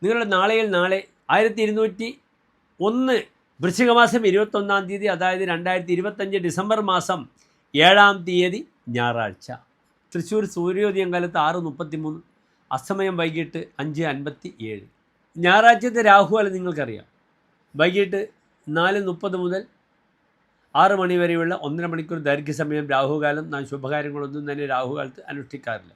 നിങ്ങളുടെ നാളെ 1201 വൃശ്ചികമാസം 21-ാം തീയതി, അതായത് 2025 ഡിസംബർ മാസം 7-ാം തീയതി ഞായറാഴ്ച. തൃശ്ശൂർ സൂര്യോദയം കാലത്ത് 6:33, അസ്തമയം വൈകിട്ട് 5:57. ഞായറാഴ്ചത്തെ രാഹുകാലം നിങ്ങൾക്കറിയാം. വൈകിട്ട് 4:30 മുതൽ 6 മണി വരെയുള്ള 1.5 മണിക്കൂർ ദൈർഘ്യസമയം രാഹുകാലം. നാം ശുഭകാര്യങ്ങളൊന്നും തന്നെ രാഹുകാലത്ത് അനുഷ്ഠിക്കാറില്ല.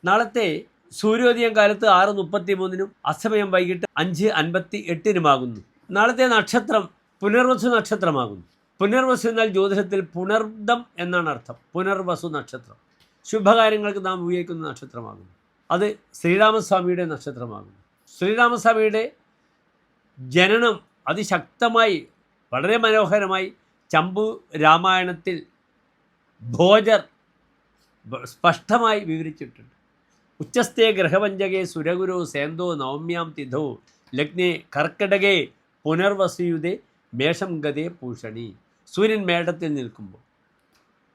നാളത്തെ സൂര്യോദയം കാലത്ത് 6:33-നും അസ്തമയം വൈകിട്ട് 5:58-നുമാകുന്നു. നാളത്തെ നക്ഷത്രം പുനർവസു നക്ഷത്രമാകുന്നു. പുനർവസു എന്നാൽ ജ്യോതിഷത്തിൽ പുണർദം എന്നാണ് അർത്ഥം. പുനർവസു നക്ഷത്രം ശുഭകാര്യങ്ങൾക്ക് നാം ഉപയോഗിക്കുന്ന നക്ഷത്രമാകുന്നു. അത് ശ്രീരാമസ്വാമിയുടെ നക്ഷത്രമാകുന്നു. ശ്രീരാമസ്വാമിയുടെ ജനനം അതിശക്തമായി, വളരെ മനോഹരമായി ചമ്പു രാമായണത്തിൽ ഭോജർ സ്പഷ്ടമായി വിവരിച്ചിട്ടുണ്ട്. ഉച്ചസ്ഥേ ഗ്രഹപഞ്ചകേ സുരഗുരു സേന്തോ നവമ്യാം തിഥോ ലഗ്നേ കർക്കിടകേ പുനർവസുയുതേ മേഷം ഗതേ പൂഷണി. സൂര്യൻ മേടത്തിൽ നിൽക്കുമ്പോൾ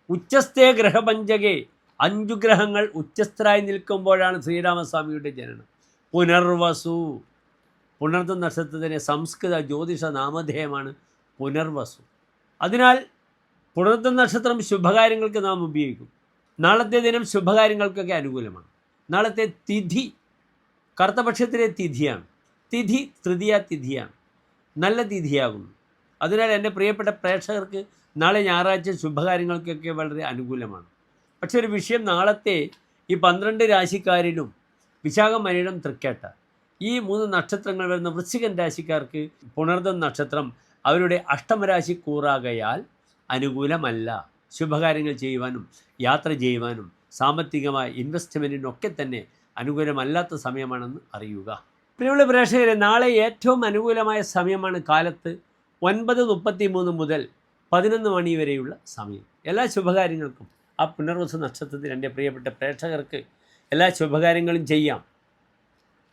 ഉച്ചസ്ഥേ ഗ്രഹപഞ്ചകേ, 5 ഗ്രഹങ്ങൾ ഉച്ചസ്ഥരായി നിൽക്കുമ്പോഴാണ് ശ്രീരാമസ്വാമിയുടെ ജനനം. പുനർവസു, പുണർദ നക്ഷത്രത്തിൻ്റെ സംസ്കൃത ജ്യോതിഷ നാമധേയമാണ് പുനർവസു. അതിനാൽ പുണർദ നക്ഷത്രം ശുഭകാര്യങ്ങൾക്ക് നാം ഉപയോഗിക്കും. നാളത്തെ ദിനം ശുഭകാര്യങ്ങൾക്കൊക്കെ അനുകൂലമാണ്. നാളത്തെ തിഥി കറുത്തപക്ഷത്തിലെ തിഥിയാണ്. തിഥി തൃതീയ തിഥിയാണ്, നല്ല തിഥിയാകുന്നു. അതിനാൽ എൻ്റെ പ്രിയപ്പെട്ട പ്രേക്ഷകർക്ക് നാളെ ഞായറാഴ്ച ശുഭകാര്യങ്ങൾക്കൊക്കെ വളരെ അനുകൂലമാണ്. പക്ഷേ ഒരു വിഷയം, നാളത്തെ ഈ 12 രാശിക്കാരിലും വിശാഖം, മനിടം, തൃക്കേട്ട ഈ 3 നക്ഷത്രങ്ങൾ വരുന്ന വൃശ്ചികൻ രാശിക്കാർക്ക് പുണർദം നക്ഷത്രം അവരുടെ അഷ്ടമരാശി കൂറാകയാൽ അനുകൂലമല്ല. ശുഭകാര്യങ്ങൾ ചെയ്യുവാനും യാത്ര ചെയ്യുവാനും സാമ്പത്തികമായ ഇൻവെസ്റ്റ്മെൻറ്റിനൊക്കെ തന്നെ അനുകൂലമല്ലാത്ത സമയമാണെന്ന് അറിയുക. പ്രിയമുള്ള പ്രേക്ഷകരെ, നാളെ ഏറ്റവും അനുകൂലമായ സമയമാണ് കാലത്ത് 9:33 മുതൽ 11 മണി വരെയുള്ള സമയം. എല്ലാ ശുഭകാര്യങ്ങൾക്കും ആ പുനർവസു നക്ഷത്രത്തിൽ എൻ്റെ പ്രിയപ്പെട്ട പ്രേക്ഷകർക്ക് എല്ലാ ശുഭകാര്യങ്ങളും ചെയ്യാം.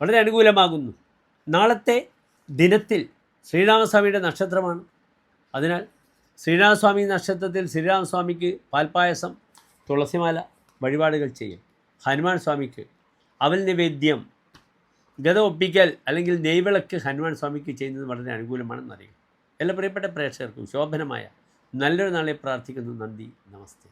വളരെ അനുകൂലമാകുന്നു. നാളത്തെ ദിനത്തിൽ ശ്രീരാമസ്വാമിയുടെ നക്ഷത്രമാണ്. അതിനാൽ ശ്രീരാമസ്വാമി നക്ഷത്രത്തിൽ ശ്രീരാമസ്വാമിക്ക് പാൽപ്പായസം, തുളസിമാല വഴിപാടുകൾ ചെയ്യും. ഹനുമാൻ സ്വാമിക്ക് അവൽ നിവേദ്യം, ഗത ഒപ്പിക്കൽ അല്ലെങ്കിൽ നെയ്വിളക്ക് ഹനുമാൻ സ്വാമിക്ക് ചെയ്യുന്നത് വളരെ അനുകൂലമാണെന്നറിയും. എല്ലാ പ്രിയപ്പെട്ട പ്രേക്ഷകർക്കും ശോഭനമായ നല്ലൊരു നാളെ പ്രാർത്ഥിക്കുന്നു. നന്ദി, നമസ്തേ.